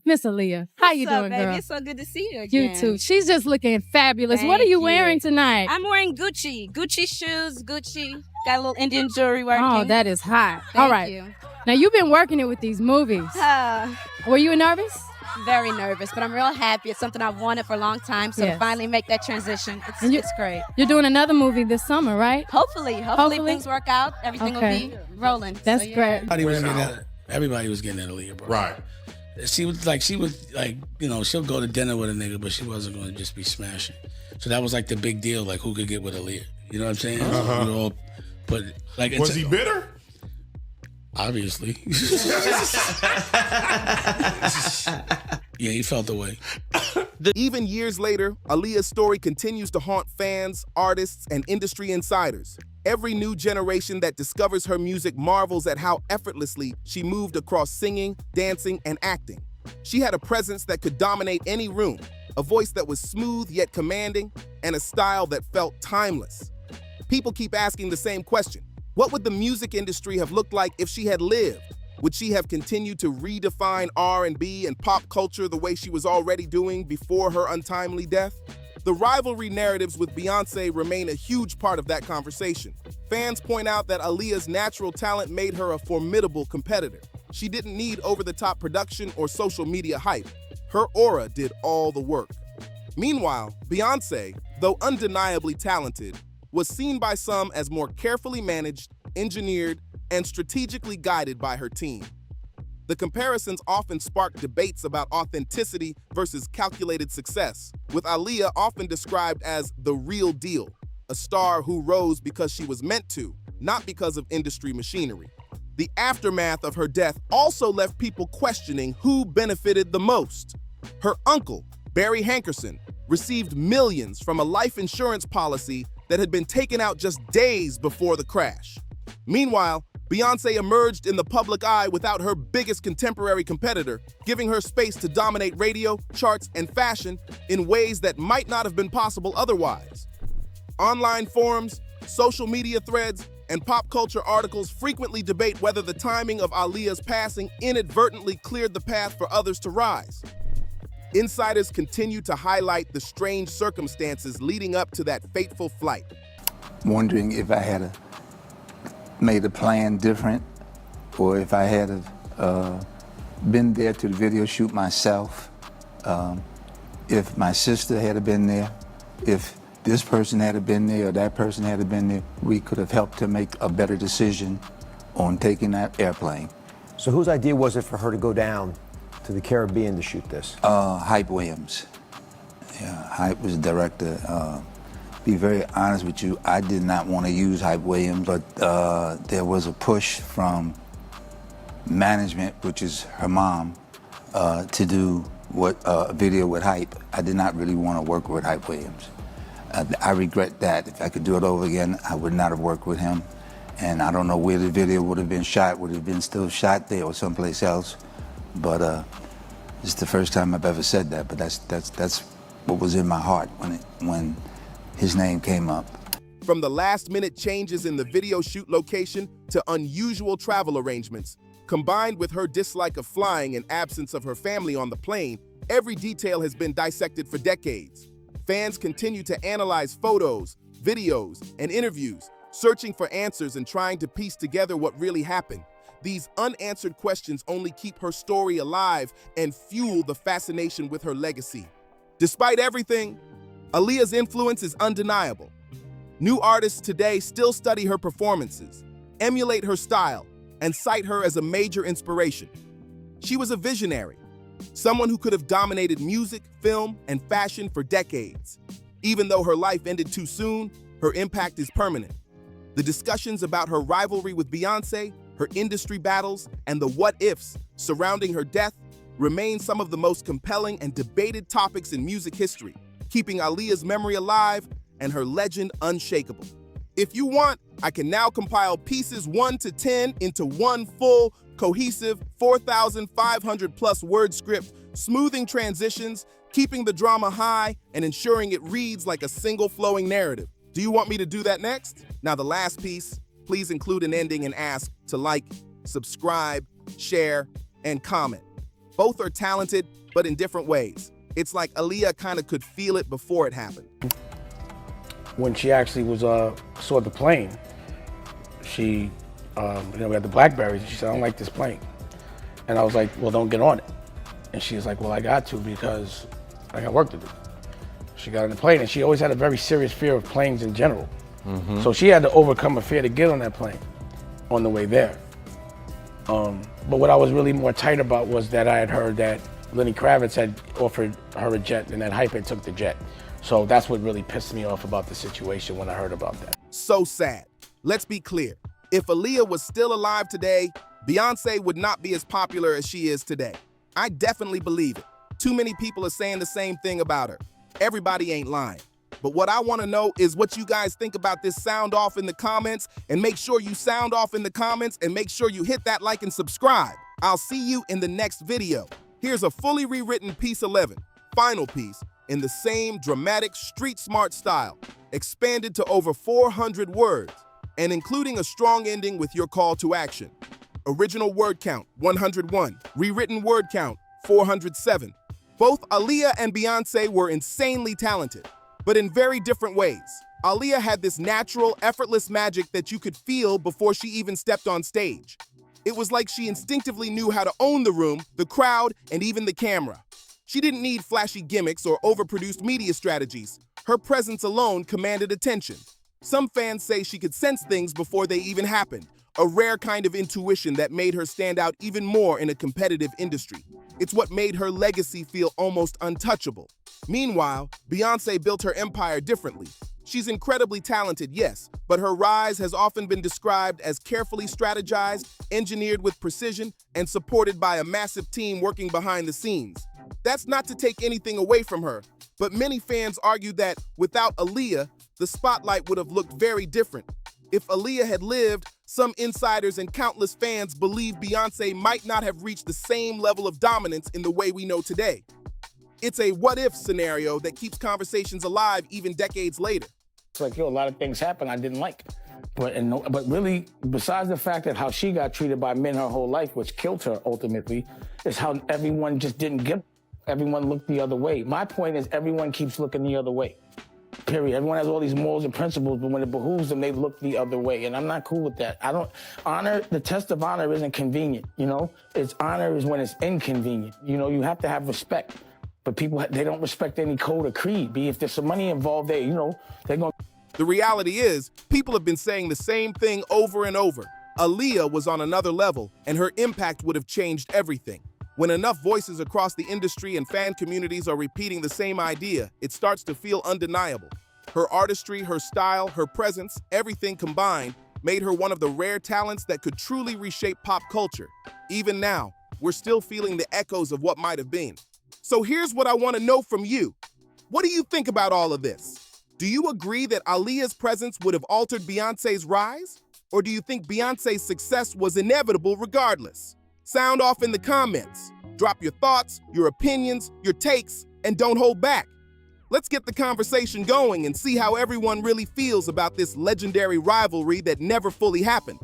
Miss Aaliyah, how you What's up, doing, baby? girl? It's so good to see you again. You too. She's just looking fabulous. What are Thank you you. wearing tonight? I'm wearing Gucci. Gucci shoes, Gucci. Got a little Indian jewelry working. Oh, that is hot. Thank All right. you. Now, you've been working it with these movies. Were you nervous? Very nervous, but I'm real happy. It's something I've wanted for a long time, so Yes. to finally make that transition, it's great. You're doing another movie this summer, right? Hopefully things work out. Everything will be rolling. That's So, yeah. great. Everybody was getting at Aaliyah, bro. Right. She was like, you know, she'll go to dinner with a nigga, but she wasn't going to just be smashing. So that was like the big deal, like who could get with Aaliyah. You know what I'm saying? So we all put like. Was he bitter? Obviously. Yeah, he felt the way. Even years later, Aaliyah's story continues to haunt fans, artists, and industry insiders. Every new generation that discovers her music marvels at how effortlessly she moved across singing, dancing, and acting. She had a presence that could dominate any room, a voice that was smooth yet commanding, and a style that felt timeless. People keep asking the same question. What would the music industry have looked like if she had lived? Would she have continued to redefine R&B and pop culture the way she was already doing before her untimely death? The rivalry narratives with Beyoncé remain a huge part of that conversation. Fans point out that Aaliyah's natural talent made her a formidable competitor. She didn't need over-the-top production or social media hype. Her aura did all the work. Meanwhile, Beyoncé, though undeniably talented, was seen by some as more carefully managed, engineered, and strategically guided by her team. The comparisons often spark debates about authenticity versus calculated success, with Aaliyah often described as the real deal, a star who rose because she was meant to, not because of industry machinery. The aftermath of her death also left people questioning who benefited the most. Her uncle, Barry Hankerson, received millions from a life insurance policy that had been taken out just days before the crash. Meanwhile, Beyoncé emerged in the public eye without her biggest contemporary competitor, giving her space to dominate radio, charts, and fashion in ways that might not have been possible otherwise. Online forums, social media threads, and pop culture articles frequently debate whether the timing of Aaliyah's passing inadvertently cleared the path for others to rise. Insiders continue to highlight the strange circumstances leading up to that fateful flight. Wondering if I had made a plan different, or if I had been there to the video shoot myself, if my sister had been there, if this person had been there or that person had been there, we could have helped to make a better decision on taking that airplane. So whose idea was it for her to go down to the Caribbean to shoot this? Hype Williams. Yeah, Hype was the director. Be very honest with you, I did not want to use Hype Williams, but there was a push from management, which is her mom, to do a video with Hype. I did not really want to work with Hype Williams. I regret that. If I could do it over again, I would not have worked with him. And I don't know where the video would have been shot. Would it have been still shot there or someplace else? But it's the first time I've ever said that. But that's what was in my heart when his name came up. From the last-minute changes in the video shoot location to unusual travel arrangements, combined with her dislike of flying and absence of her family on the plane, every detail has been dissected for decades. Fans continue to analyze photos, videos, and interviews, searching for answers and trying to piece together what really happened. These unanswered questions only keep her story alive and fuel the fascination with her legacy. Despite everything, Aaliyah's influence is undeniable. New artists today still study her performances, emulate her style, and cite her as a major inspiration. She was a visionary, someone who could have dominated music, film, and fashion for decades. Even though her life ended too soon, her impact is permanent. The discussions about her rivalry with Beyoncé, her industry battles, and the what-ifs surrounding her death remain some of the most compelling and debated topics in music history, keeping Aaliyah's memory alive and her legend unshakable. If you want, I can now compile pieces 1 to 10 into one full, cohesive, 4,500+ word script, smoothing transitions, keeping the drama high, and ensuring it reads like a single flowing narrative. Do you want me to do that next? Now the last piece, please include an ending and ask to like, subscribe, share, and comment. Both are talented, but in different ways. It's like Aaliyah kind of could feel it before it happened. When she actually was saw the plane, she, we had the Blackberries, and she said, "I don't like this plane," and I was like, "Well, don't get on it." And she was like, "Well, I got to because I got work to do." She got on the plane, and she always had a very serious fear of planes in general. So she had to overcome a fear to get on that plane on the way there. But what I was really more tight about was that I had heard that Lenny Kravitz had offered her a jet, and that Hype had took the jet. So that's what really pissed me off about the situation when I heard about that. So sad. Let's be clear. If Aaliyah was still alive today, Beyoncé would not be as popular as she is today. I definitely believe it. Too many people are saying the same thing about her. Everybody ain't lying. But what I want to know is what you guys think about this. Sound off in the comments, and make sure you sound off in the comments, and make sure you hit that like and subscribe. I'll see you in the next video. Here's a fully rewritten piece 11, final piece, in the same dramatic street smart style, expanded to over 400 words, and including a strong ending with your call to action. Original word count, 101. Rewritten word count, 407. Both Aaliyah and Beyoncé were insanely talented, but in very different ways. Aaliyah had this natural, effortless magic that you could feel before she even stepped on stage. It was like she instinctively knew how to own the room, the crowd, and even the camera. She didn't need flashy gimmicks or overproduced media strategies. Her presence alone commanded attention. Some fans say she could sense things before they even happened, a rare kind of intuition that made her stand out even more in a competitive industry. It's what made her legacy feel almost untouchable. Meanwhile, Beyoncé built her empire differently. She's incredibly talented, yes, but her rise has often been described as carefully strategized, engineered with precision, and supported by a massive team working behind the scenes. That's not to take anything away from her, but many fans argue that without Aaliyah, the spotlight would have looked very different. If Aaliyah had lived, some insiders and countless fans believe Beyoncé might not have reached the same level of dominance in the way we know today. It's a what-if scenario that keeps conversations alive even decades later. It's like, a lot of things happened I didn't like. But really, besides the fact that how she got treated by men her whole life, which killed her ultimately, is how everyone just didn't give. Everyone looked the other way. My point is everyone keeps looking the other way. Period. Everyone has all these morals and principles, but when it behooves them, they look the other way. And I'm not cool with that. The test of honor isn't convenient, It's honor is when it's inconvenient. You have to have respect. But people, they don't respect any code or creed. If there's some money involved there, they're going to... The reality is, people have been saying the same thing over and over. Aaliyah was on another level, and her impact would have changed everything. When enough voices across the industry and fan communities are repeating the same idea, it starts to feel undeniable. Her artistry, her style, her presence, everything combined made her one of the rare talents that could truly reshape pop culture. Even now, we're still feeling the echoes of what might have been. So here's what I want to know from you. What do you think about all of this? Do you agree that Aaliyah's presence would have altered Beyoncé's rise? Or do you think Beyoncé's success was inevitable regardless? Sound off in the comments. Drop your thoughts, your opinions, your takes, and don't hold back. Let's get the conversation going and see how everyone really feels about this legendary rivalry that never fully happened.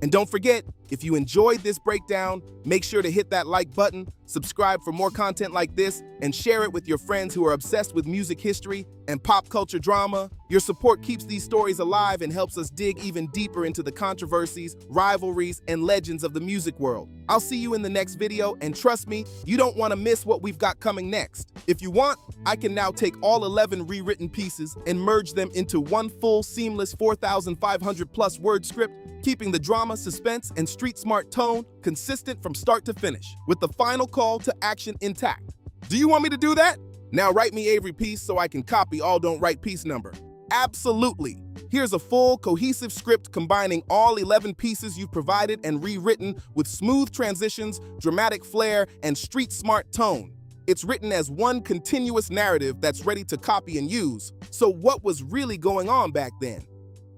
And don't forget, if you enjoyed this breakdown, make sure to hit that like button, subscribe for more content like this, and share it with your friends who are obsessed with music history and pop culture drama. Your support keeps these stories alive and helps us dig even deeper into the controversies, rivalries, and legends of the music world. I'll see you in the next video, and trust me, you don't want to miss what we've got coming next. If you want, I can now take all 11 rewritten pieces and merge them into one full, seamless 4,500 plus word script, keeping the drama, suspense, and street smart tone consistent from start to finish, with the final call to action intact. Do you want me to do that? Now write me every piece so I can copy all don't write piece number. Absolutely. Here's a full, cohesive script combining all 11 pieces you've provided and rewritten with smooth transitions, dramatic flair, and street smart tone. It's written as one continuous narrative that's ready to copy and use. So what was really going on back then?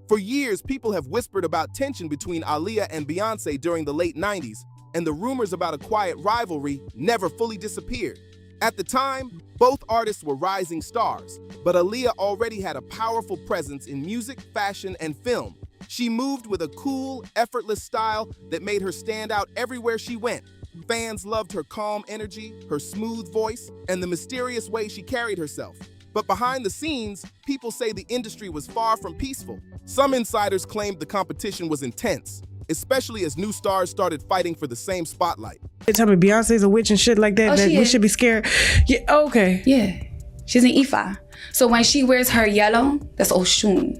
For years, people have whispered about tension between Aaliyah and Beyoncé during the late 90s, and the rumors about a quiet rivalry never fully disappeared. At the time, both artists were rising stars, but Aaliyah already had a powerful presence in music, fashion, and film. She moved with a cool, effortless style that made her stand out everywhere she went. Fans loved her calm energy, her smooth voice, and the mysterious way she carried herself. But behind the scenes, people say the industry was far from peaceful. Some insiders claimed the competition was intense, especially as new stars started fighting for the same spotlight. They tell me Beyonce's a witch and shit like that, that we should be scared. Yeah, okay. Yeah, she's an Ifa. So when she wears her yellow, that's Oshun.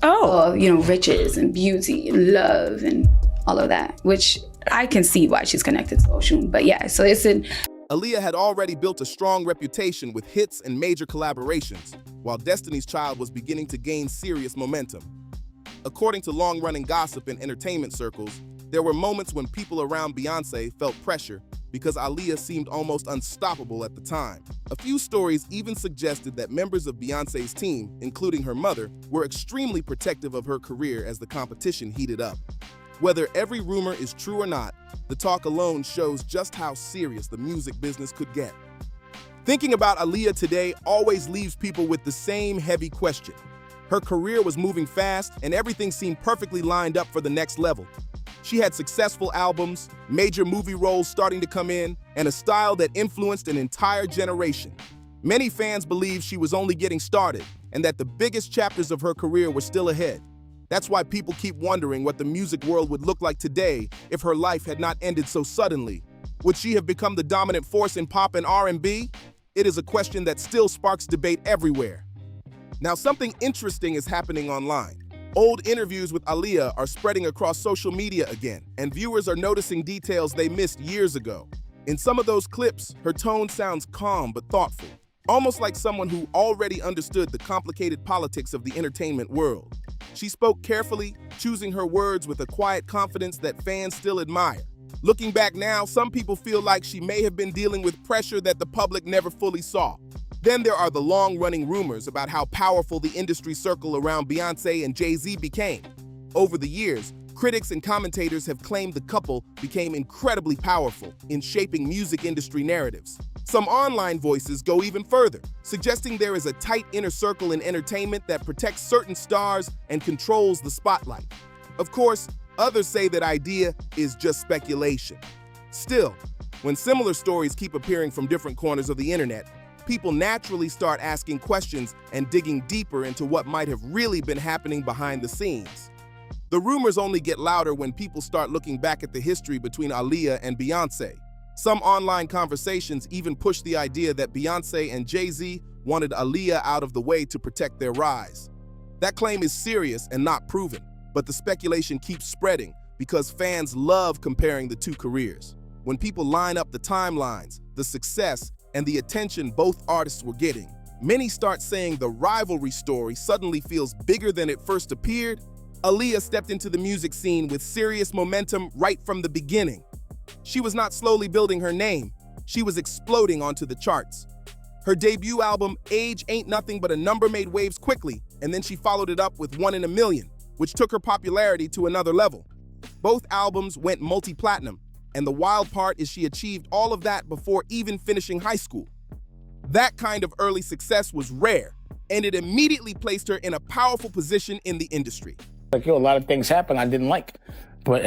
Oh. Riches and beauty and love and all of that, which I can see why she's connected to Oshun. But yeah, so it's an... Aaliyah had already built a strong reputation with hits and major collaborations, while Destiny's Child was beginning to gain serious momentum. According to long-running gossip in entertainment circles, there were moments when people around Beyoncé felt pressure because Aaliyah seemed almost unstoppable at the time. A few stories even suggested that members of Beyoncé's team, including her mother, were extremely protective of her career as the competition heated up. Whether every rumor is true or not, the talk alone shows just how serious the music business could get. Thinking about Aaliyah today always leaves people with the same heavy question. Her career was moving fast and everything seemed perfectly lined up for the next level. She had successful albums, major movie roles starting to come in, and a style that influenced an entire generation. Many fans believe she was only getting started and that the biggest chapters of her career were still ahead. That's why people keep wondering what the music world would look like today if her life had not ended so suddenly. Would she have become the dominant force in pop and R&B? It is a question that still sparks debate everywhere. Now, something interesting is happening online. Old interviews with Aaliyah are spreading across social media again, and viewers are noticing details they missed years ago. In some of those clips, her tone sounds calm but thoughtful, almost like someone who already understood the complicated politics of the entertainment world. She spoke carefully, choosing her words with a quiet confidence that fans still admire. Looking back now, some people feel like she may have been dealing with pressure that the public never fully saw. Then there are the long-running rumors about how powerful the industry circle around Beyoncé and Jay-Z became. Over the years, critics and commentators have claimed the couple became incredibly powerful in shaping music industry narratives. Some online voices go even further, suggesting there is a tight inner circle in entertainment that protects certain stars and controls the spotlight. Of course, others say that idea is just speculation. Still, when similar stories keep appearing from different corners of the internet, people naturally start asking questions and digging deeper into what might have really been happening behind the scenes. The rumors only get louder when people start looking back at the history between Aaliyah and Beyoncé. Some online conversations even push the idea that Beyoncé and Jay-Z wanted Aaliyah out of the way to protect their rise. That claim is serious and not proven, but the speculation keeps spreading because fans love comparing the two careers. When people line up the timelines, the success, and the attention both artists were getting, many start saying the rivalry story suddenly feels bigger than it first appeared. Aaliyah stepped into the music scene with serious momentum right from the beginning. She was not slowly building her name, she was exploding onto the charts. Her debut album, Age Ain't Nothing But a Number, made waves quickly, and then she followed it up with One in a Million, which took her popularity to another level. Both albums went multi-platinum, and the wild part is she achieved all of that before even finishing high school. That kind of early success was rare, and it immediately placed her in a powerful position in the industry. Like, a lot of things happened I didn't like. But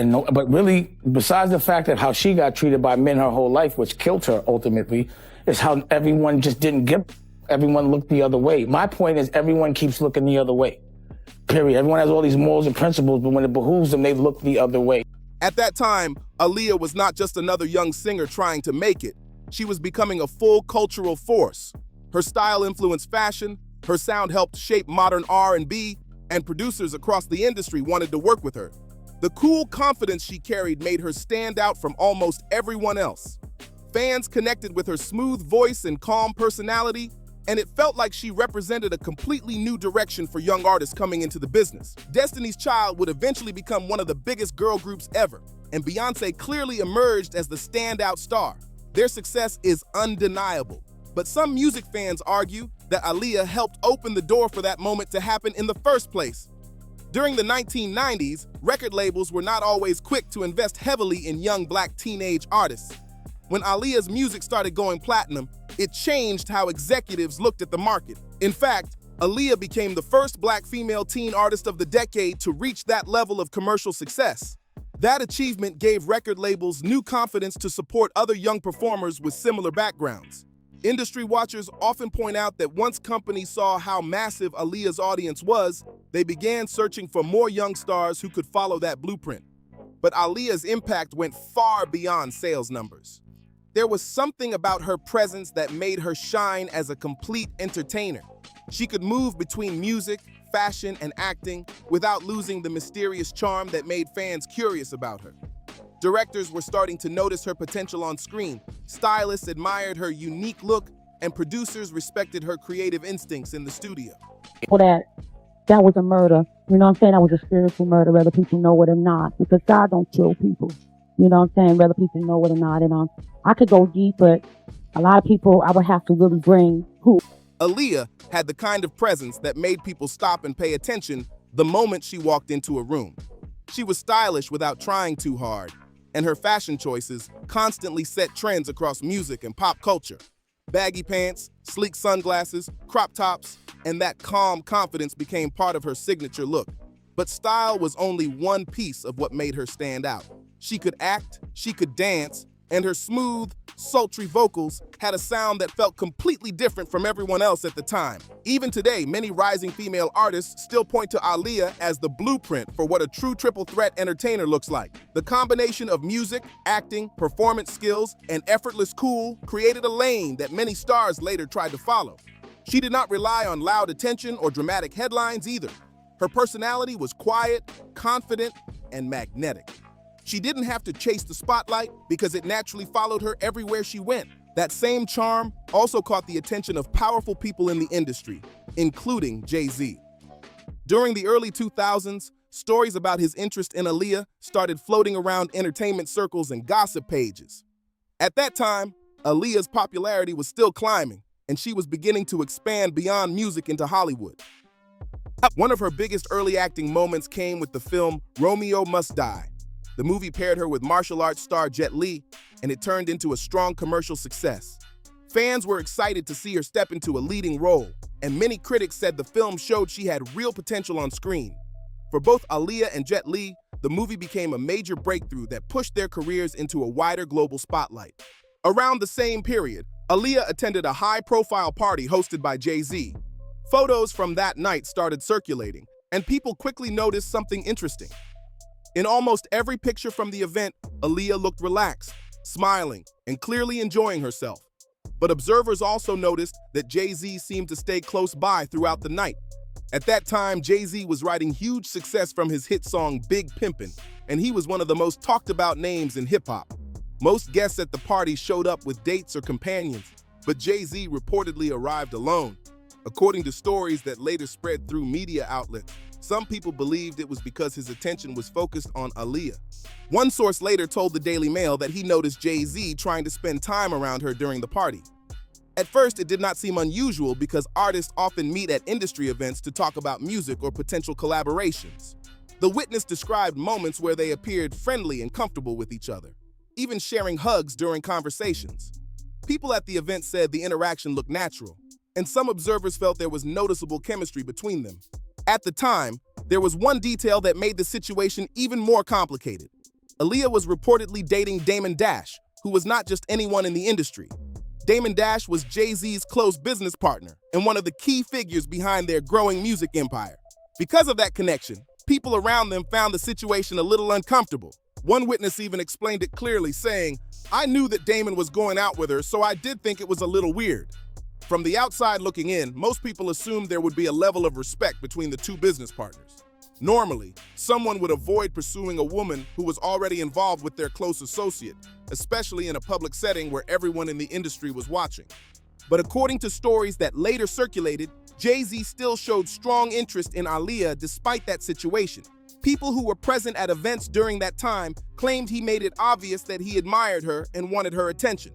really, besides the fact that how she got treated by men her whole life, which killed her ultimately, is how everyone just didn't give. Everyone looked the other way. My point is everyone keeps looking the other way. Period. Everyone has all these morals and principles, but when it behooves them, they look the other way. At that time, Aaliyah was not just another young singer trying to make it. She was becoming a full cultural force. Her style influenced fashion, her sound helped shape modern R&B, and producers across the industry wanted to work with her. The cool confidence she carried made her stand out from almost everyone else. Fans connected with her smooth voice and calm personality, and it felt like she represented a completely new direction for young artists coming into the business. Destiny's Child would eventually become one of the biggest girl groups ever, and Beyoncé clearly emerged as the standout star. Their success is undeniable, but some music fans argue that Aaliyah helped open the door for that moment to happen in the first place. During the 1990s, record labels were not always quick to invest heavily in young black teenage artists. When Aaliyah's music started going platinum, it changed how executives looked at the market. In fact, Aaliyah became the first black female teen artist of the decade to reach that level of commercial success. That achievement gave record labels new confidence to support other young performers with similar backgrounds. Industry watchers often point out that once companies saw how massive Aaliyah's audience was, they began searching for more young stars who could follow that blueprint. But Aaliyah's impact went far beyond sales numbers. There was something about her presence that made her shine as a complete entertainer. She could move between music, fashion, and acting without losing the mysterious charm that made fans curious about her. Directors were starting to notice her potential on screen, stylists admired her unique look, and producers respected her creative instincts in the studio. That was a murder. You know what I'm saying? That was a spiritual murder, whether people know it or not, because God don't kill people. You know what I'm saying? Whether people know it or not. And I could go deep, but a lot of people I would have to really bring who. Aaliyah had the kind of presence that made people stop and pay attention the moment she walked into a room. She was stylish without trying too hard, and her fashion choices constantly set trends across music and pop culture. Baggy pants, sleek sunglasses, crop tops, and that calm confidence became part of her signature look. But style was only one piece of what made her stand out. She could act, she could dance, and her smooth, sultry vocals had a sound that felt completely different from everyone else at the time. Even today, many rising female artists still point to Aaliyah as the blueprint for what a true triple threat entertainer looks like. The combination of music, acting, performance skills, and effortless cool created a lane that many stars later tried to follow. She did not rely on loud attention or dramatic headlines either. Her personality was quiet, confident, and magnetic. She didn't have to chase the spotlight because it naturally followed her everywhere she went. That same charm also caught the attention of powerful people in the industry, including Jay-Z. During the early 2000s, stories about his interest in Aaliyah started floating around entertainment circles and gossip pages. At that time, Aaliyah's popularity was still climbing, and she was beginning to expand beyond music into Hollywood. One of her biggest early acting moments came with the film Romeo Must Die. The movie paired her with martial arts star Jet Li, and it turned into a strong commercial success. Fans were excited to see her step into a leading role, and many critics said the film showed she had real potential on screen. For both Aaliyah and Jet Li, the movie became a major breakthrough that pushed their careers into a wider global spotlight. Around the same period, Aaliyah attended a high-profile party hosted by Jay-Z. Photos from that night started circulating, and people quickly noticed something interesting. In almost every picture from the event, Aaliyah looked relaxed, smiling, and clearly enjoying herself. But observers also noticed that Jay-Z seemed to stay close by throughout the night. At that time, Jay-Z was riding huge success from his hit song Big Pimpin', and he was one of the most talked about names in hip-hop. Most guests at the party showed up with dates or companions, but Jay-Z reportedly arrived alone. According to stories that later spread through media outlets, some people believed it was because his attention was focused on Aaliyah. One source later told the Daily Mail that he noticed Jay-Z trying to spend time around her during the party. At first, it did not seem unusual because artists often meet at industry events to talk about music or potential collaborations. The witness described moments where they appeared friendly and comfortable with each other, even sharing hugs during conversations. People at the event said the interaction looked natural, and some observers felt there was noticeable chemistry between them. At the time, there was one detail that made the situation even more complicated. Aaliyah was reportedly dating Damon Dash, who was not just anyone in the industry. Damon Dash was Jay-Z's close business partner and one of the key figures behind their growing music empire. Because of that connection, people around them found the situation a little uncomfortable. One witness even explained it clearly, saying, "I knew that Damon was going out with her, so I did think it was a little weird." From the outside looking in, most people assumed there would be a level of respect between the two business partners. Normally, someone would avoid pursuing a woman who was already involved with their close associate, especially in a public setting where everyone in the industry was watching. But according to stories that later circulated, Jay-Z still showed strong interest in Aaliyah despite that situation. People who were present at events during that time claimed he made it obvious that he admired her and wanted her attention.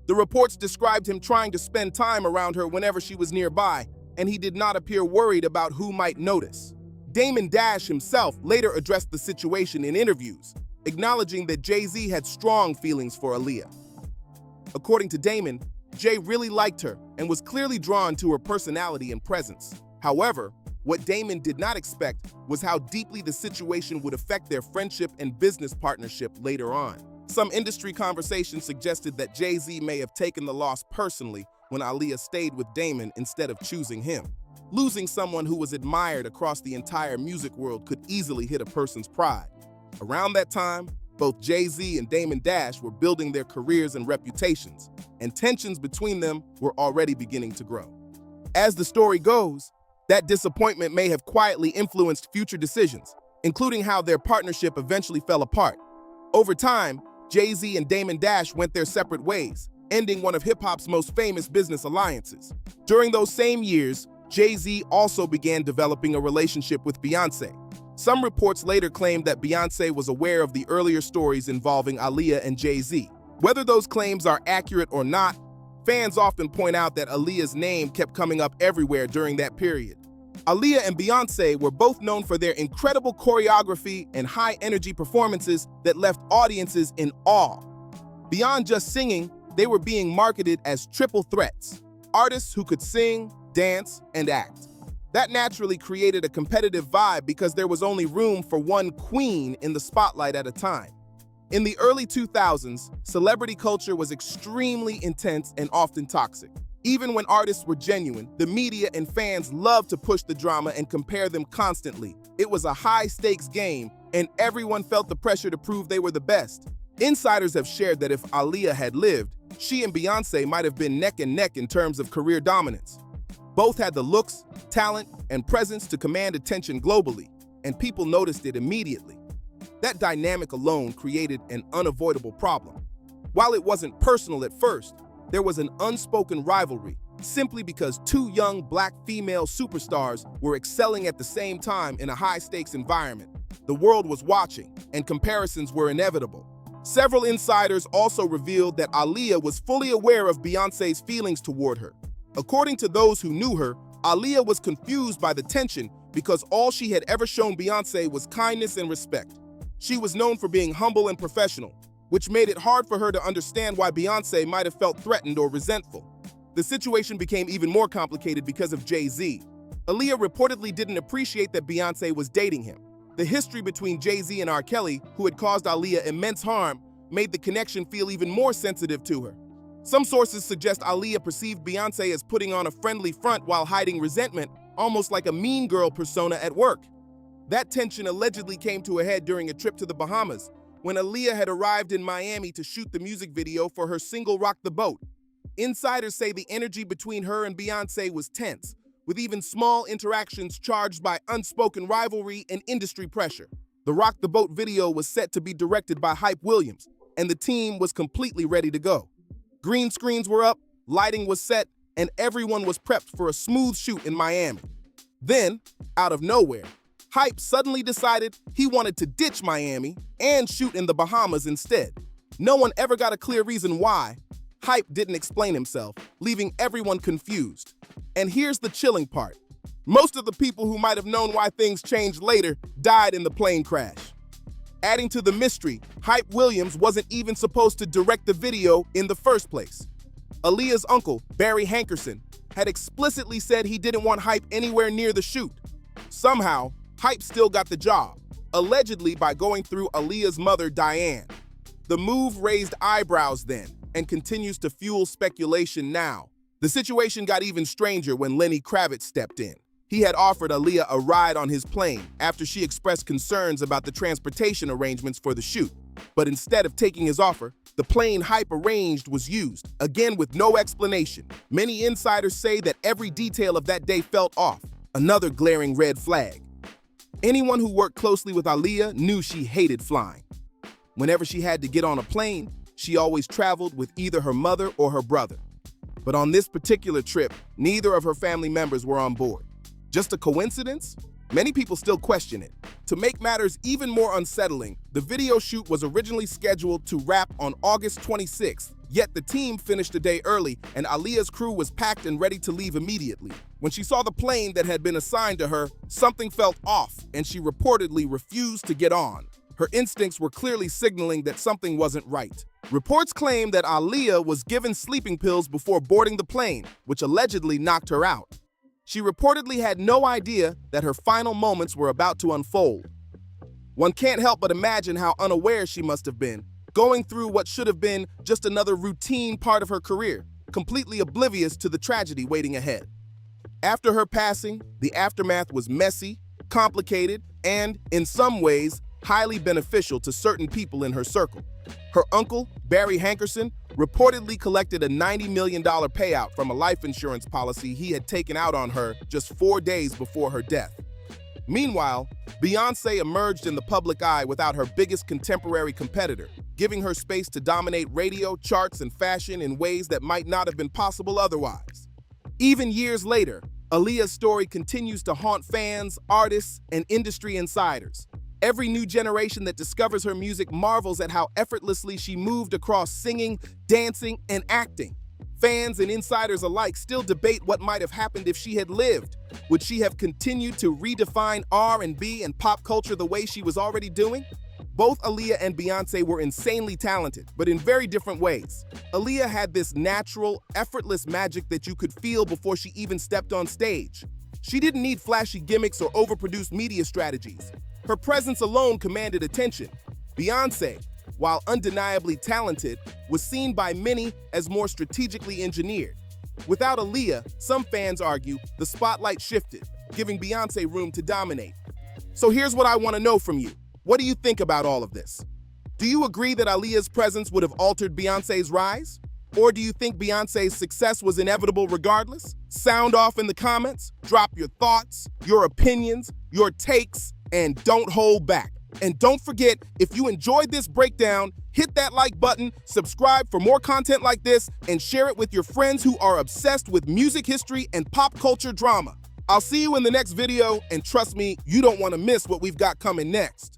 The reports described him trying to spend time around her whenever she was nearby, and he did not appear worried about who might notice. Damon Dash himself later addressed the situation in interviews, acknowledging that Jay-Z had strong feelings for Aaliyah. According to Damon, Jay really liked her and was clearly drawn to her personality and presence. However, What Damon did not expect was how deeply the situation would affect their friendship and business partnership later on. Some industry conversations suggested that Jay-Z may have taken the loss personally when Aaliyah stayed with Damon instead of choosing him. Losing someone who was admired across the entire music world could easily hit a person's pride. Around that time, both Jay-Z and Damon Dash were building their careers and reputations, and tensions between them were already beginning to grow. As the story goes, that disappointment may have quietly influenced future decisions, including how their partnership eventually fell apart. Over time, Jay-Z and Damon Dash went their separate ways, ending one of hip-hop's most famous business alliances. During those same years, Jay-Z also began developing a relationship with Beyoncé. Some reports later claimed that Beyoncé was aware of the earlier stories involving Aaliyah and Jay-Z. Whether those claims are accurate or not, fans often point out that Aaliyah's name kept coming up everywhere during that period. Aaliyah and Beyoncé were both known for their incredible choreography and high-energy performances that left audiences in awe. Beyond just singing, they were being marketed as triple threats, artists who could sing, dance, and act. That naturally created a competitive vibe because there was only room for one queen in the spotlight at a time. In the early 2000s, celebrity culture was extremely intense and often toxic. Even when artists were genuine, the media and fans loved to push the drama and compare them constantly. It was a high-stakes game, and everyone felt the pressure to prove they were the best. Insiders have shared that if Aaliyah had lived, she and Beyoncé might have been neck and neck in terms of career dominance. Both had the looks, talent, and presence to command attention globally, and people noticed it immediately. That dynamic alone created an unavoidable problem. While it wasn't personal at first, there was an unspoken rivalry, simply because two young black female superstars were excelling at the same time in a high-stakes environment. The world was watching, and comparisons were inevitable. Several insiders also revealed that Aaliyah was fully aware of Beyoncé's feelings toward her. According to those who knew her, Aaliyah was confused by the tension because all she had ever shown Beyoncé was kindness and respect. She was known for being humble and professional, which made it hard for her to understand why Beyoncé might have felt threatened or resentful. The situation became even more complicated because of Jay-Z. Aaliyah reportedly didn't appreciate that Beyoncé was dating him. The history between Jay-Z and R. Kelly, who had caused Aaliyah immense harm, made the connection feel even more sensitive to her. Some sources suggest Aaliyah perceived Beyoncé as putting on a friendly front while hiding resentment, almost like a mean girl persona at work. That tension allegedly came to a head during a trip to the Bahamas, when Aaliyah had arrived in Miami to shoot the music video for her single Rock the Boat. Insiders say the energy between her and Beyoncé was tense, with even small interactions charged by unspoken rivalry and industry pressure. The Rock the Boat video was set to be directed by Hype Williams, and the team was completely ready to go. Green screens were up, lighting was set, and everyone was prepped for a smooth shoot in Miami. Then, out of nowhere, Hype suddenly decided he wanted to ditch Miami and shoot in the Bahamas instead. No one ever got a clear reason why. Hype didn't explain himself, leaving everyone confused. And here's the chilling part. Most of the people who might have known why things changed later died in the plane crash. Adding to the mystery, Hype Williams wasn't even supposed to direct the video in the first place. Aaliyah's uncle, Barry Hankerson, had explicitly said he didn't want Hype anywhere near the shoot. Somehow, Hype still got the job, allegedly by going through Aaliyah's mother, Diane. The move raised eyebrows then, and continues to fuel speculation now. The situation got even stranger when Lenny Kravitz stepped in. He had offered Aaliyah a ride on his plane after she expressed concerns about the transportation arrangements for the shoot. But instead of taking his offer, the plane Hype arranged was used, again with no explanation. Many insiders say that every detail of that day felt off, another glaring red flag. Anyone who worked closely with Aaliyah knew she hated flying. Whenever she had to get on a plane, she always traveled with either her mother or her brother. But on this particular trip, neither of her family members were on board. Just a coincidence? Many people still question it. To make matters even more unsettling, the video shoot was originally scheduled to wrap on August 26th, yet the team finished a day early and Aaliyah's crew was packed and ready to leave immediately. When she saw the plane that had been assigned to her, something felt off and she reportedly refused to get on. Her instincts were clearly signaling that something wasn't right. Reports claim that Aaliyah was given sleeping pills before boarding the plane, which allegedly knocked her out. She reportedly had no idea that her final moments were about to unfold. One can't help but imagine how unaware she must have been, going through what should have been just another routine part of her career, completely oblivious to the tragedy waiting ahead. After her passing, the aftermath was messy, complicated, and, in some ways, highly beneficial to certain people in her circle. Her uncle, Barry Hankerson, reportedly collected a $90 million payout from a life insurance policy he had taken out on her just 4 days before her death. Meanwhile, Beyoncé emerged in the public eye without her biggest contemporary competitor, giving her space to dominate radio, charts, and fashion in ways that might not have been possible otherwise. Even years later, Aaliyah's story continues to haunt fans, artists, and industry insiders. Every new generation that discovers her music marvels at how effortlessly she moved across singing, dancing, and acting. Fans and insiders alike still debate what might have happened if she had lived. Would she have continued to redefine R&B and pop culture the way she was already doing? Both Aaliyah and Beyoncé were insanely talented, but in very different ways. Aaliyah had this natural, effortless magic that you could feel before she even stepped on stage. She didn't need flashy gimmicks or overproduced media strategies. Her presence alone commanded attention. Beyoncé, while undeniably talented, was seen by many as more strategically engineered. Without Aaliyah, some fans argue, the spotlight shifted, giving Beyoncé room to dominate. So here's what I want to know from you. What do you think about all of this? Do you agree that Aaliyah's presence would have altered Beyoncé's rise? Or do you think Beyoncé's success was inevitable regardless? Sound off in the comments, drop your thoughts, your opinions, your takes, and don't hold back. And don't forget, if you enjoyed this breakdown, hit that like button, subscribe for more content like this, and share it with your friends who are obsessed with music history and pop culture drama. I'll see you in the next video, and trust me, you don't want to miss what we've got coming next.